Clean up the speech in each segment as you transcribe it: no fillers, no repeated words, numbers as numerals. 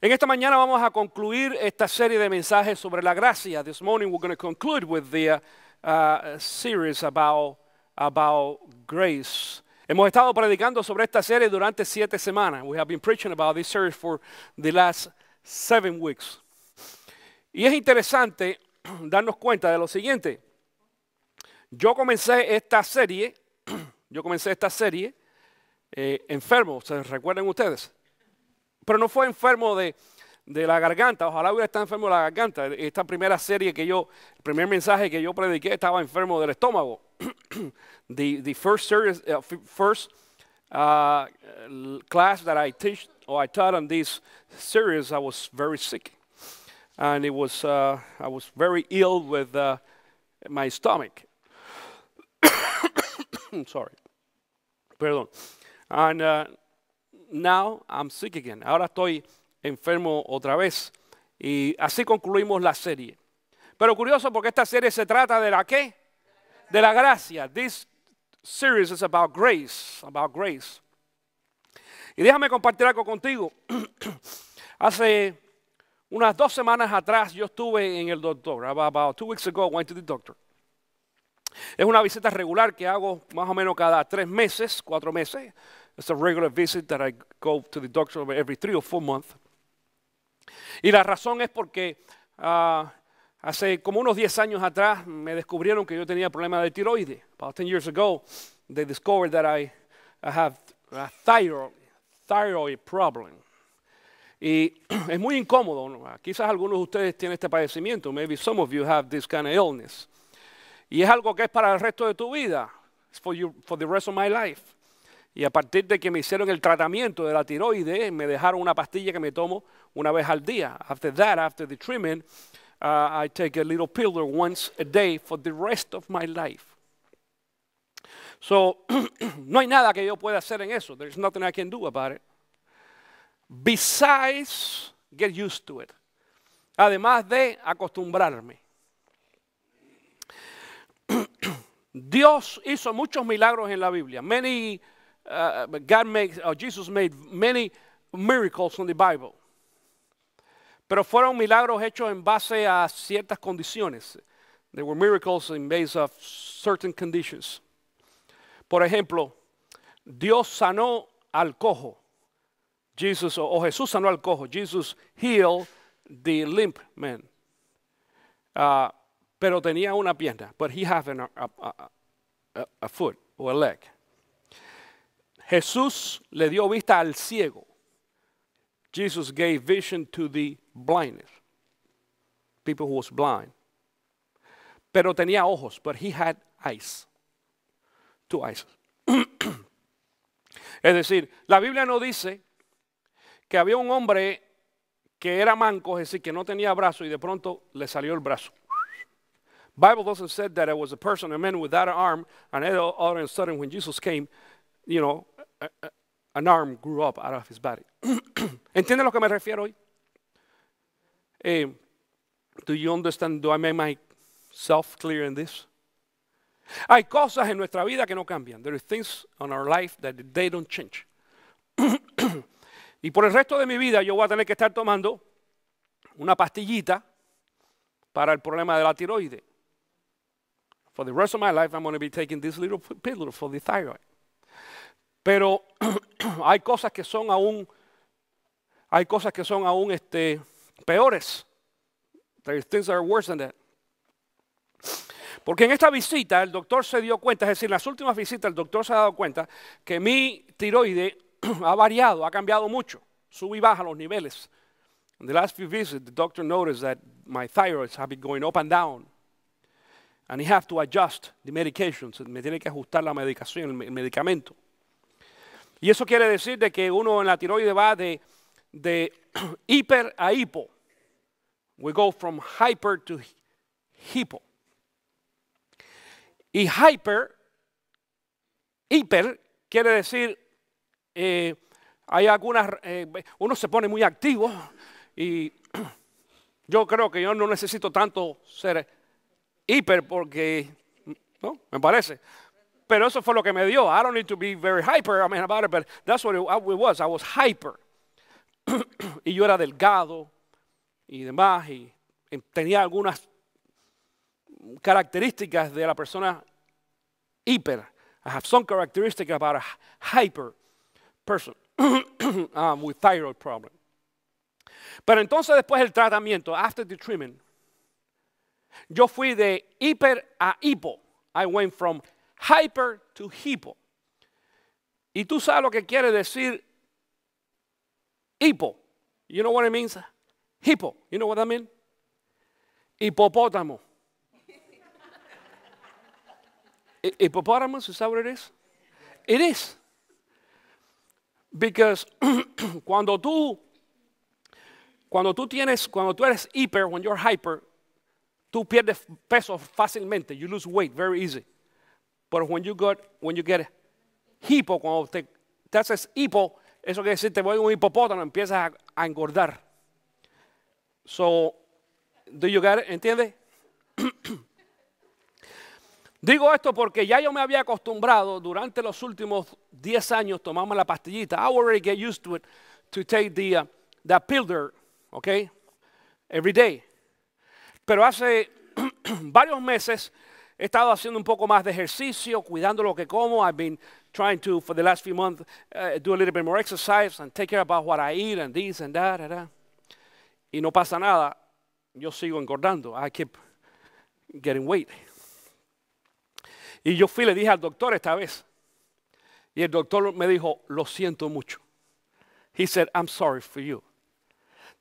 En esta mañana vamos a concluir esta serie de mensajes sobre la gracia. This morning we're going to conclude with the series about grace. Hemos estado predicando sobre esta serie durante 7 semanas. We have been preaching about this series for the last 7 weeks. Y es interesante darnos cuenta de lo siguiente. Yo comencé esta serie enfermo, ¿se recuerdan ustedes? Pero no fue enfermo de la garganta, ojalá hubiera estado enfermo de la garganta. Esta primera serie el primer mensaje que yo prediqué estaba enfermo del estómago. The first series, class that I taught on this series, I was very sick. And I was very ill with my stomach. Sorry. Perdón. And now I'm sick again. Ahora estoy enfermo otra vez. Y así concluimos la serie. Pero curioso porque esta serie se trata de la ¿qué? De la gracia. This series is about grace. About grace. Y déjame compartir algo contigo. Hace unas 2 semanas atrás yo estuve en el doctor. About 2 weeks ago I went to the doctor. Es una visita regular que hago más o menos cada 3 meses, 4 meses. It's a regular visit that I go to the doctor every 3 or 4 months. Y la razón es porque hace como unos 10 años atrás me descubrieron que yo tenía problemas de tiroides. About 10 years ago, they discovered that I have a thyroid problem. Y es muy incómodo, ¿no? Quizás algunos de ustedes tienen este padecimiento. Maybe some of you have this kind of illness. Y es algo que es para el resto de tu vida. It's for the rest of my life. Y a partir de que me hicieron el tratamiento de la tiroides, me dejaron una pastilla que me tomo una vez al día. After the treatment, I take a little pill once a day for the rest of my life. So, no hay nada que yo pueda hacer en eso. There's nothing I can do about it. Besides, get used to it. Además de acostumbrarme. Dios hizo muchos milagros en la Biblia. Jesus made many miracles in the Bible. Pero fueron milagros hechos en base a ciertas condiciones. They were miracles in base of certain conditions. Por ejemplo, Dios sanó al cojo. Jesús sanó al cojo. Jesus healed the limp man. Pero tenía una pierna. But he had a foot or a leg. Jesús le dio vista al ciego. Jesus gave vision to the blindness. People who was blind. Pero tenía ojos, but he had eyes. 2 eyes. Es decir, la Biblia no dice que había un hombre que era manco, es decir, que no tenía brazo y de pronto le salió el brazo. Bible doesn't say that it was a man without an arm, and all of a sudden when Jesus came, an arm grew up out of his body. ¿Entienden lo que me refiero hoy? Do you understand? Do I make myself clear in this? Hay cosas en nuestra vida que no cambian. There are things on our life that they don't change. Y por el resto de mi vida yo voy a tener que estar tomando una pastillita para el problema de la tiroides. For the rest of my life, I'm going to be taking this little pill for the thyroid. Pero hay cosas que son aún peores. There are things that are worse than that. Porque en esta visita el doctor se dio cuenta, es decir, en las últimas visitas el doctor se ha dado cuenta que mi tiroides ha variado, ha cambiado mucho. Sube y baja los niveles. In the last few visits, the doctor noticed that my thyroids have been going up and down. And he have to adjust the medications. Me tiene que ajustar la medicación, el medicamento. Y eso quiere decir de que uno en la tiroides va de hiper a hipo. We go from hyper to hipo. Y hiper quiere decir, hay algunas, uno se pone muy activo y yo creo que yo no necesito tanto ser hiper porque, ¿no? Me parece. Pero eso fue lo que me dio. I don't need to be very hyper about it, but that's what it was. I was hyper. y yo era delgado y demás, y tenía algunas características de la persona hiper. I have some characteristics about a hyper person with thyroid problem. Pero entonces después del tratamiento, after the treatment, yo fui de hiper a hipo. I went from hyper to hipo. Y tú sabes lo que quiere decir hipo. You know what it means? Hippo. You know what that means? Hipopótamo. Hippopotamus, is that what it is? It is. Because cuando tú eres hiper, when you're hyper, tú pierdes peso fácilmente. You lose weight very easy. But when you get hipo, cuando te haces hipo, eso quiere decir te voy un hipopótamo, empiezas a engordar. So, do you get it? ¿Entiendes? Digo esto porque ya yo me había acostumbrado durante los últimos 10 años tomarme la pastillita. I already get used to it, to take the pill there, okay, every day. Pero hace varios meses he estado haciendo un poco más de ejercicio, cuidando lo que como. I've been trying to, for the last few months, do a little bit more exercise and take care about what I eat and this and that. Y no pasa nada. Yo sigo engordando. I keep getting weight. Y yo fui y le dije al doctor esta vez. Y el doctor me dijo, lo siento mucho. He said, I'm sorry for you.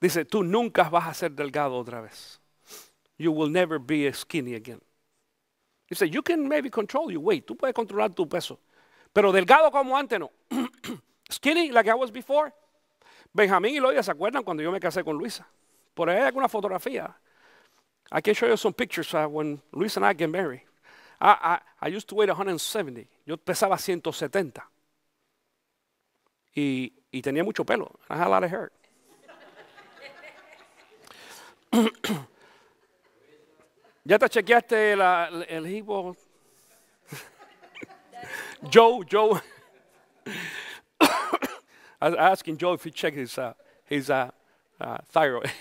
Dice, tú nunca vas a ser delgado otra vez. You will never be skinny again. He said, you can maybe control your weight. Tú puedes controlar tu peso. Pero delgado como antes no. Skinny like I was before. Benjamín y Loida se acuerdan cuando yo me casé con Luisa. Por ahí hay alguna fotografía. I can show you some pictures when Luisa and I get married. I used to weigh 170. Yo pesaba 170. Y tenía mucho pelo. I had a lot of hair. ¿Ya te chequeaste el hipo? Joe. I was asking Joe if he checked his thyroid.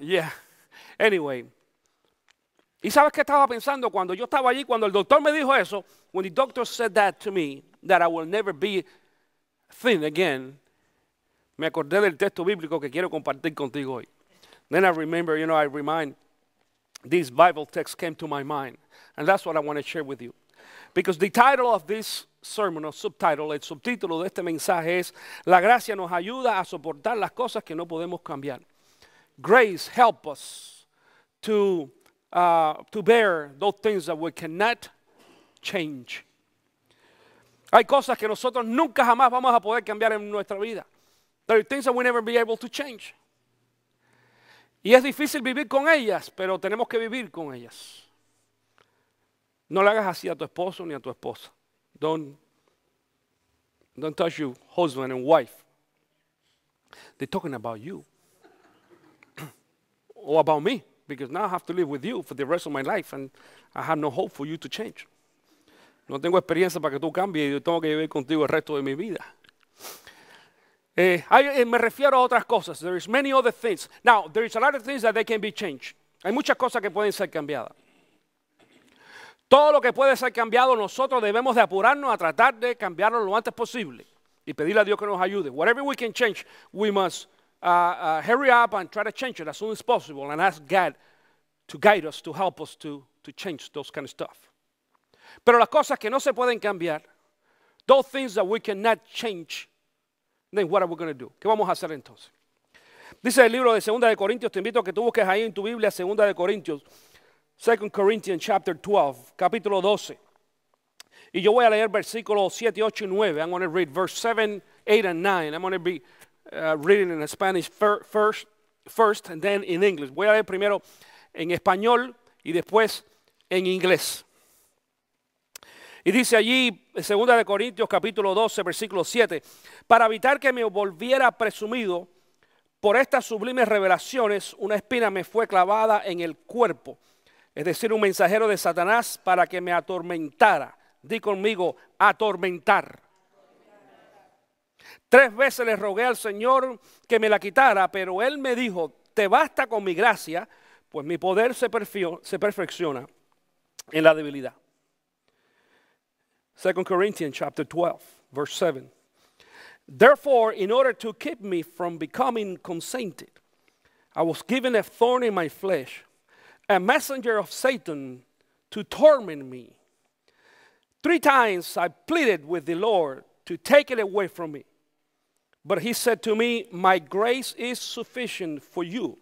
Yeah. Anyway. ¿Y sabes qué estaba pensando cuando yo estaba allí? Cuando el doctor me dijo eso, when the doctor said that to me, that I will never be thin again, me acordé del texto bíblico que quiero compartir contigo hoy. Then I remember, I remind, this Bible text came to my mind. And that's what I want to share with you. Because the title of this sermon, or subtitle, el subtítulo de este mensaje es, La gracia nos ayuda a soportar las cosas que no podemos cambiar. Grace help us to bear those things that we cannot change. Hay cosas que nosotros nunca jamás vamos a poder cambiar en nuestra vida. There are things that we never be able to change. Y es difícil vivir con ellas, pero tenemos que vivir con ellas. No le hagas así a tu esposo ni a tu esposa. Don't touch your husband and wife. They're talking about you. Or about me. Because now I have to live with you for the rest of my life and I have no hope for you to change. No tengo experiencia para que tú cambies y yo tengo que vivir contigo el resto de mi vida. Me refiero a otras cosas. There is many other things. Now, there is a lot of things that they can be changed. Hay muchas cosas que pueden ser cambiadas. Todo lo que puede ser cambiado, nosotros debemos de apurarnos a tratar de cambiarlo lo antes posible y pedirle a Dios que nos ayude. Whatever we can change, we must hurry up and try to change it as soon as possible and ask God to guide us, to help us to change those kind of stuff. Pero las cosas que no se pueden cambiar, those things that we cannot change, then what are we going to do? ¿Qué vamos a hacer entonces? Dice el libro de 2 de Corintios, te invito a que tú busques ahí en tu Biblia 2 de Corintios, 2 Corinthians chapter 12, capítulo 12. Y yo voy a leer versículos 7, 8 y 9. I'm going to read verse 7, 8 and 9. I'm going to be reading in Spanish first and then in English. Voy a leer primero en español y después en inglés. Y dice allí, 2 de Corintios capítulo 12, versículo 7, para evitar que me volviera presumido por estas sublimes revelaciones, una espina me fue clavada en el cuerpo, es decir, un mensajero de Satanás para que me atormentara. Di conmigo, atormentar. 3 veces le rogué al Señor que me la quitara, pero Él me dijo, te basta con mi gracia, pues mi poder se perfecciona en la debilidad. 2 Corinthians chapter 12, verse 7. Therefore, in order to keep me from becoming conceited, I was given a thorn in my flesh, a messenger of Satan to torment me. 3 times I pleaded with the Lord to take it away from me. But he said to me, my grace is sufficient for you,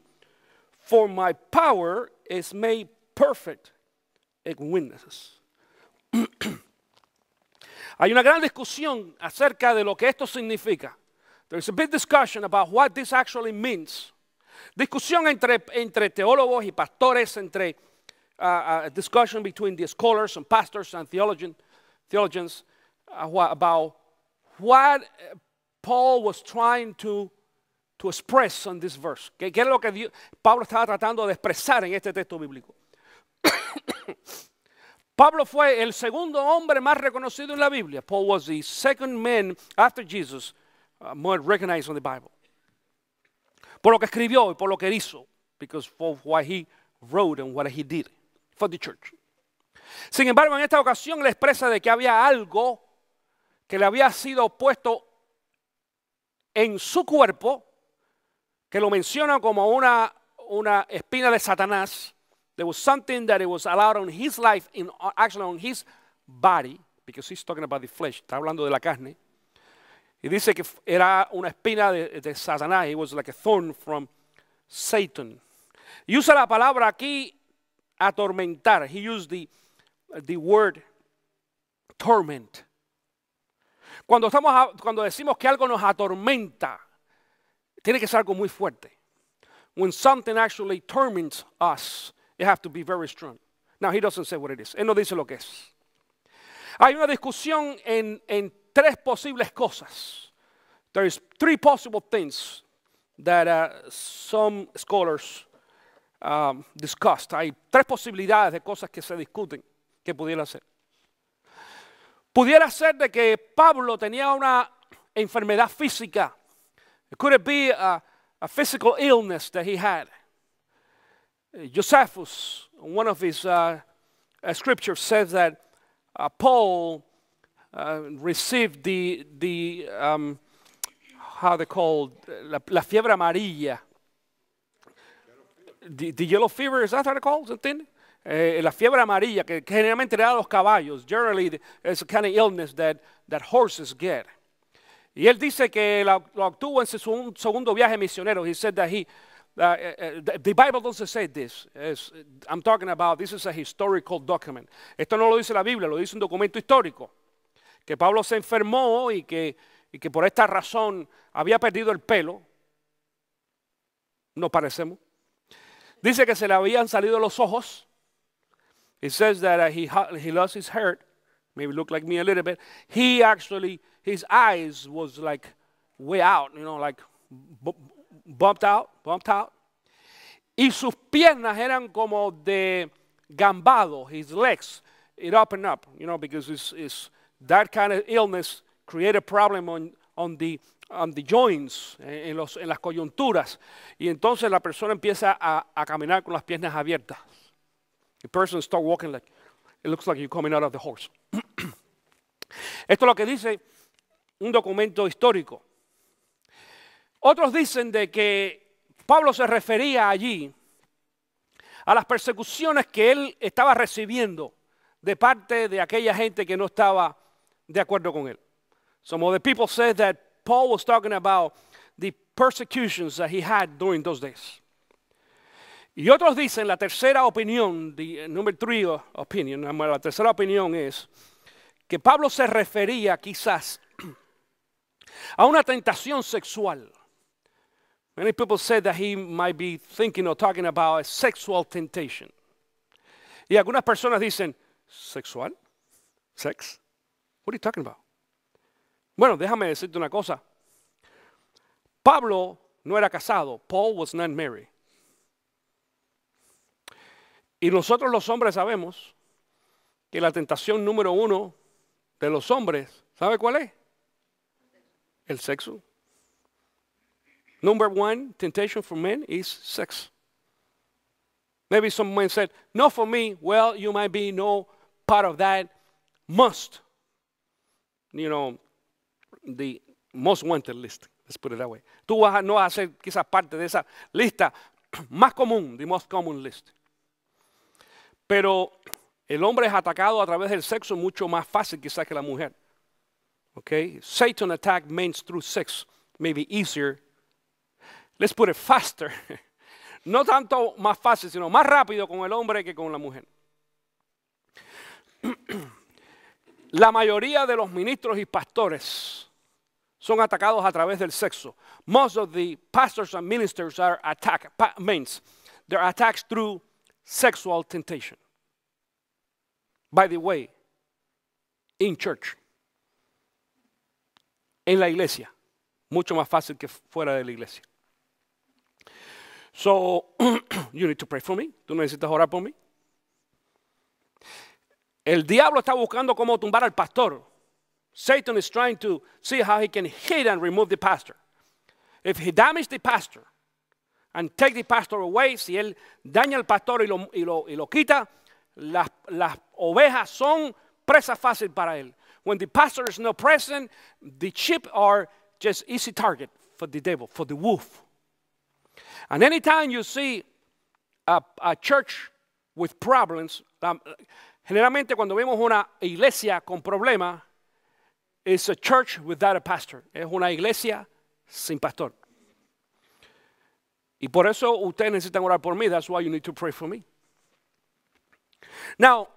for my power is made perfect in weaknesses. Hay una gran discusión acerca de lo que esto significa. There's a big discussion about what this actually means. Discusión entre teólogos y pastores, entre discussion between the scholars and pastors and theologians about what Paul was trying to express on this verse. ¿Qué es lo que Pablo estaba tratando de expresar en este texto bíblico? Pablo fue el segundo hombre más reconocido en la Biblia. Paul was the second man after Jesus more recognized in the Bible. Por lo que escribió y por lo que hizo. Because for what he wrote and what he did for the church. Sin embargo, en esta ocasión le expresa de que había algo que le había sido puesto en su cuerpo, que lo menciona como una espina de Satanás. There was something that it was allowed on his life, actually on his body, because he's talking about the flesh, está hablando de la carne. Y dice que era una espina de Satanás. It was like a thorn from Satan. Y usa la palabra aquí, atormentar. He used the word torment. Cuando decimos que algo nos atormenta, tiene que ser algo muy fuerte. When something actually torments us, it has to be very strong. Now, he doesn't say what it is. Él no dice lo que es. Hay una discusión en 3 posibles cosas. There is 3 possible things that some scholars discussed. Hay 3 posibilidades de cosas que se discuten que pudiera ser. Pudiera ser de que Pablo tenía una enfermedad física. Could it be a physical illness that he had? Josephus, one of his scriptures, says that Paul received the how they called la fiebre amarilla. The yellow fever, is that how they called? ¿Entiendes? La fiebre amarilla, que generalmente le da a los caballos. Generally, it's a kind of illness that horses get. Y él dice que lo obtuvo en su segundo viaje misionero. He said that the Bible doesn't say this. I'm talking about, this is a historical document. Esto no lo dice la Biblia, lo dice un documento histórico. Que Pablo se enfermó y que por esta razón había perdido el pelo. Nos parecemos. Dice que se le habían salido los ojos. It says that he lost his hair. Maybe look like me a little bit. His eyes was like way out, like bumped out. Y sus piernas eran como de gambado. His legs, it up and up, because it's that kind of illness create a problem on the joints, en las coyunturas. Y entonces la persona empieza a caminar con las piernas abiertas. The person start walking like, it looks like you're coming out of the horse. Esto es lo que dice un documento histórico. Otros dicen de que Pablo se refería allí a las persecuciones que él estaba recibiendo de parte de aquella gente que no estaba de acuerdo con él. Some of the people said that Paul was talking about the persecutions that he had during those days. Y otros dicen, la tercera opinión, the number 3 opinion, la tercera opinión es que Pablo se refería quizás a una tentación sexual. Many people said that he might be thinking or talking about a sexual temptation. Y algunas personas dicen, ¿sexual? ¿Sex? What are you talking about? Bueno, déjame decirte una cosa. Pablo no era casado. Paul was not married. Y nosotros los hombres sabemos que la tentación número 1 de los hombres, ¿sabe cuál es? El sexo. Number one temptation for men is sex. Maybe some men said, "No, for me." Well, you might be no part of that must. You know, the most wanted list. Let's put it that way. Tú no vas a ser quizás parte de esa lista más común, the most common list. Pero el hombre es atacado a través del sexo mucho más fácil quizás que la mujer. Okay? Satan attacked men through sex, maybe easier. Let's put it faster. No tanto más fácil, sino más rápido con el hombre que con la mujer. La mayoría de los ministros y pastores son atacados a través del sexo. Most of the pastors and ministers are attacked, they're attacked through sexual temptation. By the way, in church, en la iglesia, mucho más fácil que fuera de la iglesia. So, you need to pray for me. Tú necesitas orar por mí. El diablo está buscando cómo tumbar al pastor. Satan is trying to see how he can hit and remove the pastor. If he damages the pastor and take the pastor away, si él daña al pastor y lo quita, las ovejas son presa fácil para él. When the pastor is not present, the sheep are just easy target for the devil, for the wolf. And anytime you see a church with problems, generalmente cuando vemos una iglesia con problemas, it's a church without a pastor. Es una iglesia sin pastor. Y por eso ustedes necesitan orar por mí. That's why you need to pray for me. Now,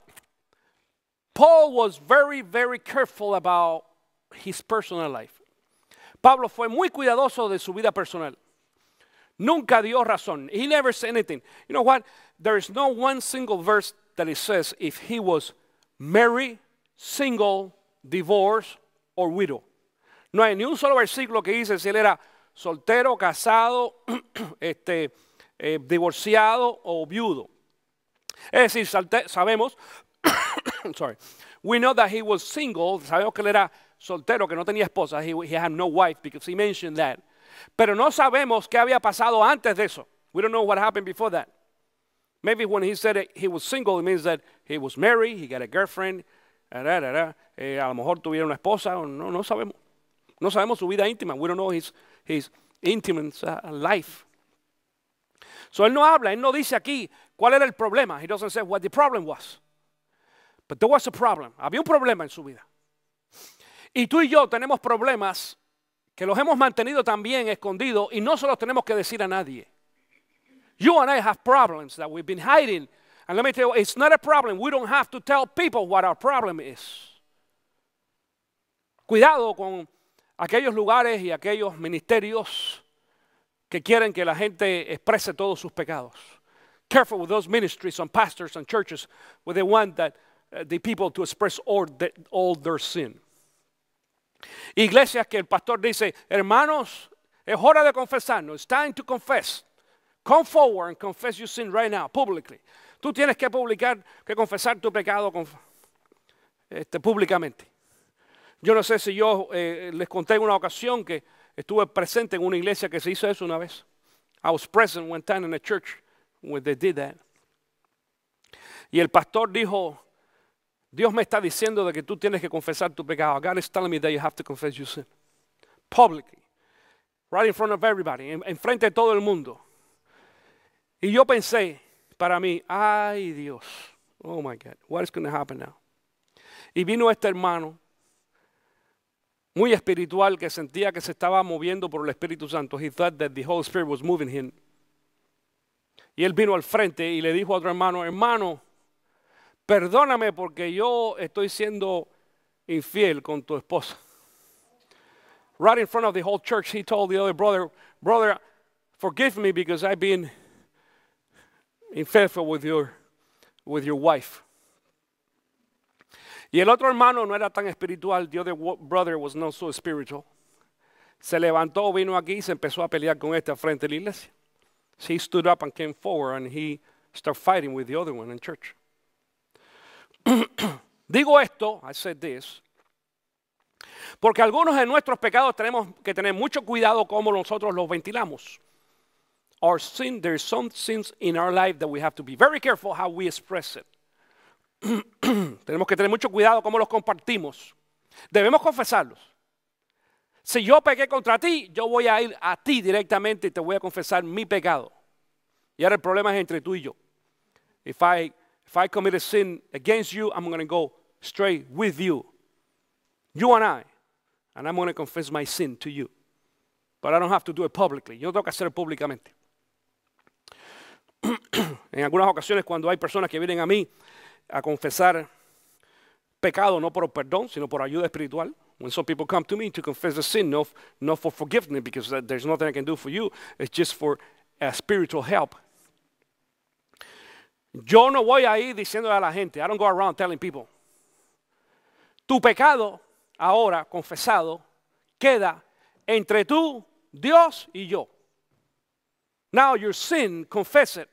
Paul was very, very careful about his personal life. Pablo fue muy cuidadoso de su vida personal. Nunca dio razón. He never said anything. You know what? There is no one single verse that it says if he was married, single, divorced, or widow. No hay ni un solo versículo que dice si él era soltero, casado, divorciado o viudo. Es decir, sabemos, sorry, we know that he was single. Sabemos que él era soltero, que no tenía esposa. He had no wife because he mentioned that. Pero no sabemos qué había pasado antes de eso. We don't know what happened before that. Maybe when he said he was single, it means that he was married, he got a girlfriend, a lo mejor tuviera una esposa, no sabemos. No sabemos su vida íntima. We don't know his intimate life. So él no habla, él no dice aquí cuál era el problema. He doesn't say what the problem was. But there was a problem. Había un problema en su vida. Y tú y yo tenemos problemas que los hemos mantenido también escondidos y no se los tenemos que decir a nadie. You and I have problems that we've been hiding. And let me tell you, it's not a problem. We don't have to tell people what our problem is. Cuidado con aquellos lugares y aquellos ministerios que quieren que la gente exprese todos sus pecados. Careful with those ministries and pastors and churches where they want that the people to express all their sin. Iglesias que el pastor dice, hermanos, es hora de confesarnos. It's time to confess. Come forward and confess your sin right now, publicly. Tú tienes que confesar tu pecado públicamente. Yo no sé si yo les conté en una ocasión que estuve presente en una iglesia que se hizo eso una vez. I was present one time in a church where they did that. Y el pastor dijo, Dios me está diciendo de que tú tienes que confesar tu pecado. God is telling me that you have to confess your sin. Publicly. Right in front of everybody. En frente de todo el mundo. Y yo pensé para mí, ay Dios, oh my God, what is going to happen now? Y vino este hermano muy espiritual que sentía que se estaba moviendo por el Espíritu Santo. He thought that the Holy Spirit was moving him. Y él vino al frente y le dijo a otro hermano, hermano, perdóname porque yo estoy siendo infiel con tu esposa. Right in front of the whole church, he told the other brother, forgive me because I've been unfaithful with your wife. Y el otro hermano no era tan espiritual. The other brother was not so spiritual. Se levantó, vino aquí y se empezó a pelear con este al frente de la iglesia. So he stood up and came forward and he started fighting with the other one in church. Digo esto, I said this, Porque algunos de nuestros pecados tenemos que tener mucho cuidado cómo nosotros los ventilamos. Our sin, there are some sins in our life that we have to be very careful how we express it. Tenemos que tener mucho cuidado cómo los compartimos. Debemos confesarlos. Si yo pequé contra ti, yo voy a ir a ti directamente y te voy a confesar mi pecado. Y ahora el problema es entre tú y yo. If I commit a sin against you, I'm going to go straight with you. You and I'm going to confess my sin to you. But I don't have to do it publicly. Yo no tengo que hacerlo públicamente. En algunas ocasiones cuando hay personas que vienen a mí a confesar pecado, no por perdón, sino por ayuda espiritual. When some people come to me to confess the sin, not for forgiveness, because there's nothing I can do for you. It's just for spiritual help. Yo no voy ahí diciéndole a la gente, I don't go around telling people, tu pecado ahora confesado queda entre tú, Dios y yo. Now your sin, confess it.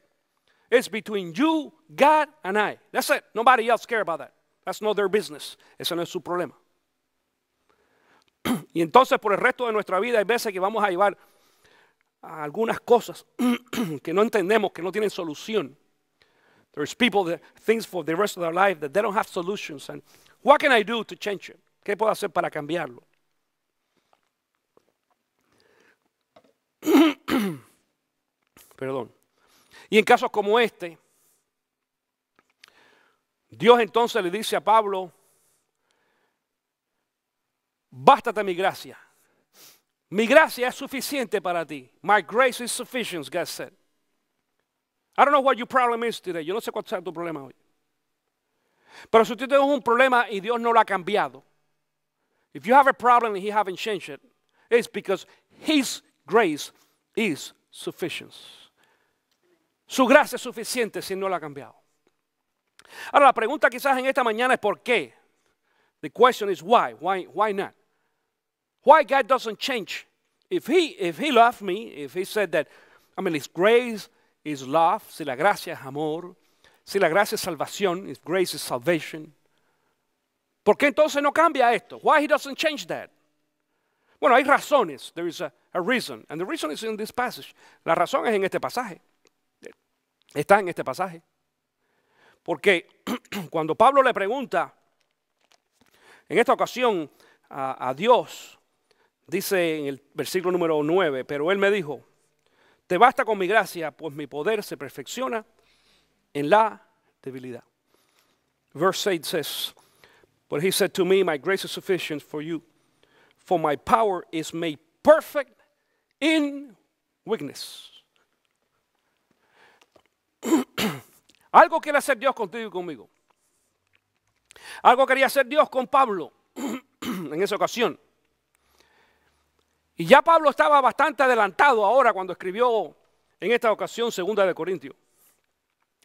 It's between you, God, and I. That's it. Nobody else cares about that. That's not their business. Eso no es su problema. Y entonces por el resto de nuestra vida hay veces que vamos a llevar a algunas cosas que no entendemos, que no tienen solución. There's people that things for the rest of their life that they don't have solutions. And what can I do to change it? ¿Qué puedo hacer para cambiarlo? Perdón. Y en casos como este, Dios entonces le dice a Pablo, bástate mi gracia. Mi gracia es suficiente para ti. My grace is sufficient, God said. I don't know what your problem is today. Yo no sé cuál sea tu problema hoy. Pero si tú tienes un problema y Dios no lo ha cambiado, if you have a problem and He hasn't changed it, it's because His grace is sufficient. Su gracia es suficiente si no la ha cambiado. Ahora la pregunta quizás en esta mañana es ¿por qué? The question is why? Why not? Why God doesn't change? If he loved me, if He said that, His grace is love, si la gracia es amor, si la gracia es salvación, if grace is salvation, ¿por qué entonces no cambia esto? Why He doesn't change that? Bueno, hay razones. There is a reason. And the reason is in this passage. La razón es en este pasaje. Está en este pasaje. Porque cuando Pablo le pregunta, en esta ocasión, a Dios, dice en el versículo número 9, pero Él me dijo, te basta con mi gracia, pues mi poder se perfecciona en la debilidad. Verse 8 says, but He said to me, my grace is sufficient for you, for my power is made perfect in weakness. Algo quiere hacer Dios contigo y conmigo. Algo quería hacer Dios con Pablo en esa ocasión. Y ya Pablo estaba bastante adelantado ahora cuando escribió en esta ocasión 2 de Corintios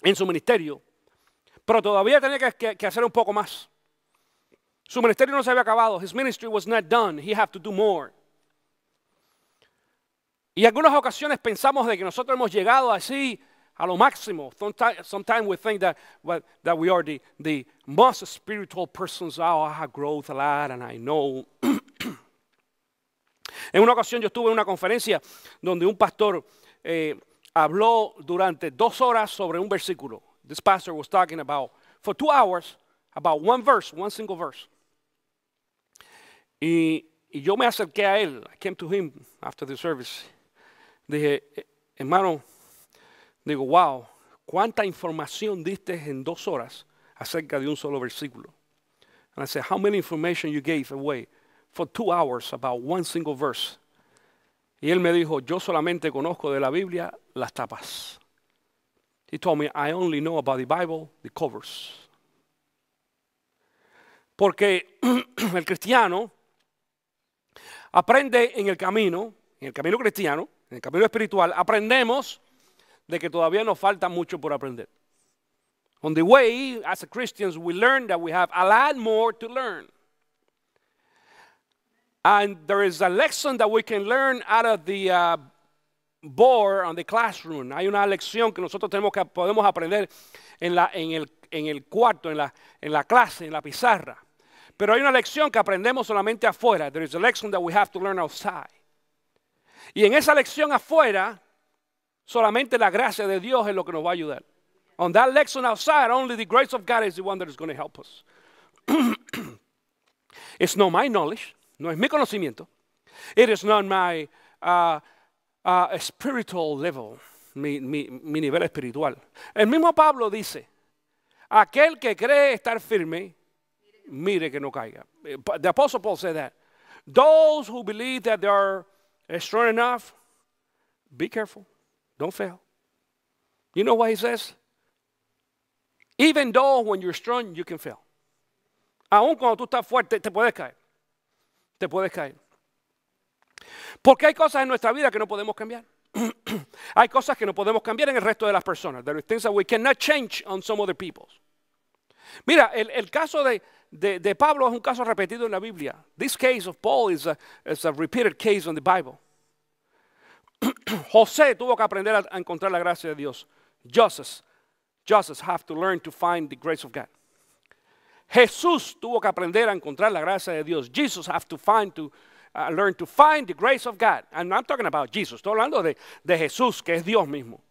en su ministerio. Pero todavía tenía que hacer un poco más. Su ministerio no se había acabado. His ministry was not done. He had to do more. Y en algunas ocasiones pensamos de que nosotros hemos llegado así a lo máximo. Sometimes we think that we are the most spiritual persons. Oh, I have growth a lot and I know. En una ocasión yo estuve en una conferencia donde un pastor habló durante 2 horas sobre un versículo. This pastor was talking about, for 2 hours, about one verse, one single verse. Y yo me acerqué a él. I came to him after the service. Dije, hermano, digo, wow, cuánta información diste en 2 horas acerca de un solo versículo. And I said, how many information you gave away for 2 hours about one single verse? Y él me dijo, yo solamente conozco de la Biblia las tapas. He told me, I only know about the Bible, the covers. Porque el cristiano aprende en el camino cristiano, en el camino espiritual, aprendemos de que todavía nos falta mucho por aprender. On the way, as Christians, we learn that we have a lot more to learn. And there is a lesson that we can learn out of the board on the classroom. Hay una lección que nosotros podemos aprender en el cuarto, en la clase, en la pizarra. Pero hay una lección que aprendemos solamente afuera. There is a lesson that we have to learn outside. Y en esa lección afuera, solamente la gracia de Dios es lo que nos va a ayudar. On that lesson outside, only the grace of God is the one that is going to help us. It's not my knowledge, no es mi conocimiento. It is not my spiritual level, mi nivel espiritual. El mismo Pablo dice, aquel que cree estar firme, mire que no caiga. The Apostle Paul said that. Those who believe that they are strong enough, be careful, don't fail. You know what he says? Even though when you're strong, you can fail. Aún cuando tú estás fuerte, te puedes caer. Te puedes caer. Porque hay cosas en nuestra vida que no podemos cambiar. Hay cosas que no podemos cambiar en el resto de las personas. There are things that we cannot change on some other people. Mira, el caso de Pablo es un caso repetido en la Biblia. This case of Paul is a repeated case in the Bible. José tuvo que aprender a encontrar la gracia de Dios. Joseph have to learn to find the grace of God. Jesús tuvo que aprender a encontrar la gracia de Dios. Jesus have to learn to find the grace of God. And I'm talking about Jesus. Estoy hablando de Jesús, que es Dios mismo.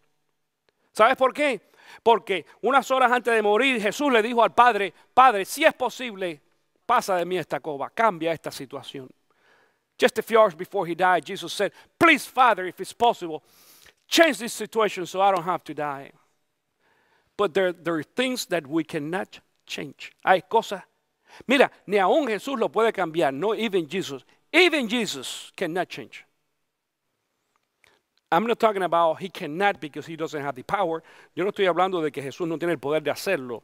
¿Sabes por qué? Porque unas horas antes de morir, Jesús le dijo al Padre, Padre, si es posible, pasa de mí esta copa, cambia esta situación. Just a few hours before he died, Jesus said, please, Father, if it's possible, change this situation so I don't have to die. But there are things that we cannot change. Hay cosas. Mira, ni aún Jesús lo puede cambiar. No, even Jesus cannot change. I'm not talking about he cannot because he doesn't have the power. Yo no estoy hablando de que Jesús no tiene el poder de hacerlo.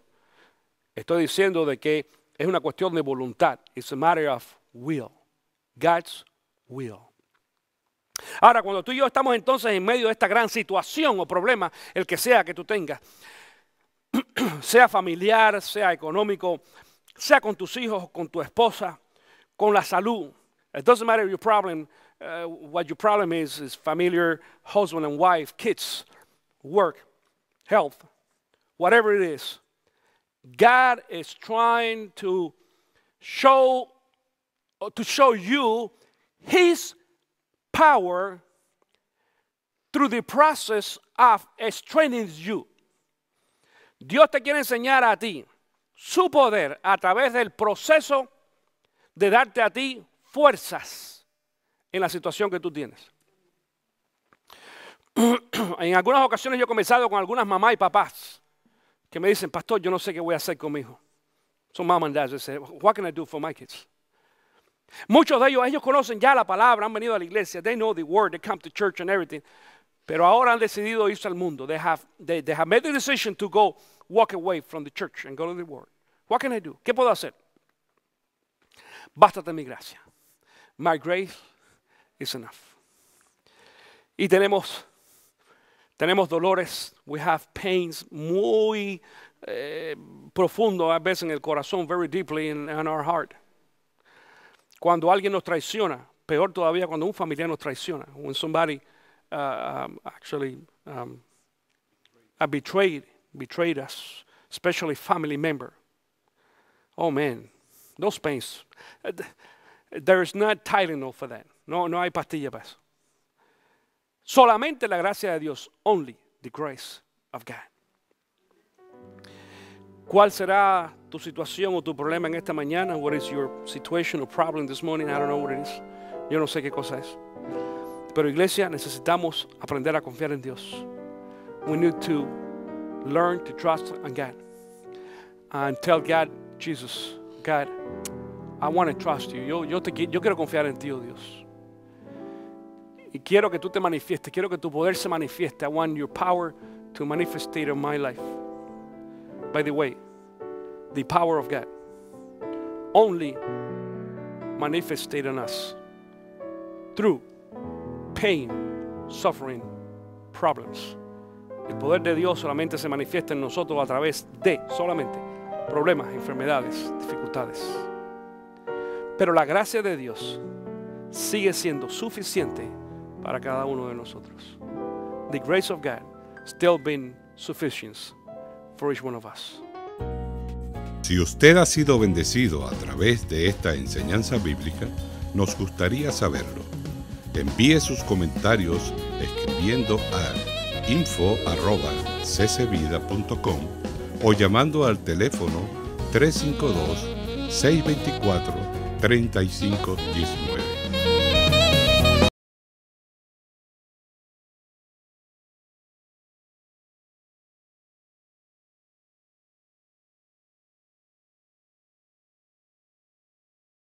Estoy diciendo de que es una cuestión de voluntad. It's a matter of will. God's will. Ahora, cuando tú y yo estamos entonces en medio de esta gran situación o problema, el que sea que tú tengas, sea familiar, sea económico, sea con tus hijos, con tu esposa, con la salud. It doesn't matter your problem. What your problem is familiar, husband and wife, kids, work, health, whatever it is. God is trying to show you His power through the process of strengthening you. Dios te quiere enseñar a ti su poder a través del proceso de darte a ti fuerzas en la situación que tú tienes. En algunas ocasiones yo he conversado con algunas mamás y papás que me dicen, pastor, yo no sé qué voy a hacer con mi hijo. Son mom and dads. They say, what can I do for my kids? Muchos de ellos conocen ya la palabra, han venido a la iglesia, they know the word, they come to church and everything. Pero ahora han decidido irse al mundo. They have made the decision to go walk away from the church and go to the word. What can I do? ¿Qué puedo hacer? Bástate mi gracia. My grace is enough. Y tenemos dolores. We have pains muy profundo a veces en el corazón, very deeply in our heart. Cuando alguien nos traiciona, peor todavía cuando un familiar nos traiciona. When somebody betrayed us, especially family member. Oh man, those pains. There is not Tylenol for that. No hay pastilla para eso. Solamente la gracia de Dios. Only the grace of God. ¿Cuál será tu situación o tu problema en esta mañana? What is your situation or problem this morning? I don't know what it is. Yo no sé qué cosa es. Pero iglesia, necesitamos aprender a confiar en Dios. We need to learn to trust in God. And tell God, Jesus, God, I want to trust you. Yo quiero confiar en ti, oh Dios. Y quiero que tú te manifiestes. Quiero que tu poder se manifieste. I want your power to manifest in my life. By the way, the power of God only manifested in us through pain, suffering, problems. El poder de Dios solamente se manifiesta en nosotros a través de solamente problemas, enfermedades, dificultades. Pero la gracia de Dios sigue siendo suficiente para cada uno de nosotros. The grace of God still being sufficient for each one of us. Si usted ha sido bendecido a través de esta enseñanza bíblica, nos gustaría saberlo. Envíe sus comentarios escribiendo a info@ccvida.com o llamando al teléfono 352-624-3519.